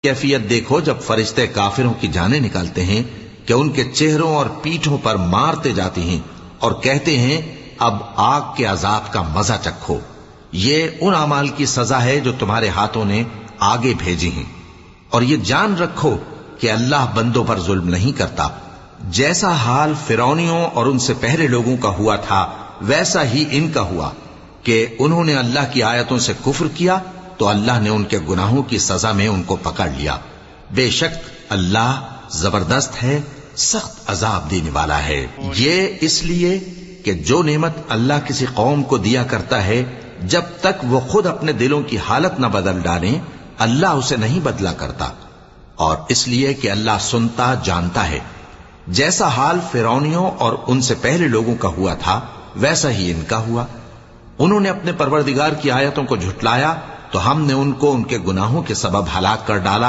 کیفیت دیکھو جب فرشتے کافروں کی جانیں نکالتے ہیں کہ ان کے چہروں اور پیٹھوں پر مارتے جاتے ہیں اور کہتے ہیں اب آگ کے عذاب کا مزہ چکھو، یہ ان اعمال کی سزا ہے جو تمہارے ہاتھوں نے آگے بھیجی ہیں، اور یہ جان رکھو کہ اللہ بندوں پر ظلم نہیں کرتا۔ جیسا حال فرعونیوں اور ان سے پہلے لوگوں کا ہوا تھا ویسا ہی ان کا ہوا کہ انہوں نے اللہ کی آیتوں سے کفر کیا تو اللہ نے ان کے گناہوں کی سزا میں ان کو پکڑ لیا۔ بے شک اللہ زبردست ہے، سخت عذاب دینے والا ہے۔ یہ اس لیے کہ جو نعمت اللہ کسی قوم کو دیا کرتا ہے جب تک وہ خود اپنے دلوں کی حالت نہ بدل ڈالیں اللہ اسے نہیں بدلا کرتا، اور اس لیے کہ اللہ سنتا جانتا ہے۔ جیسا حال فرعونیوں اور ان سے پہلے لوگوں کا ہوا تھا ویسا ہی ان کا ہوا۔ انہوں نے اپنے پروردگار کی آیتوں کو جھٹلایا تو ہم نے ان کو ان کے گناہوں کے سبب ہلاک کر ڈالا۔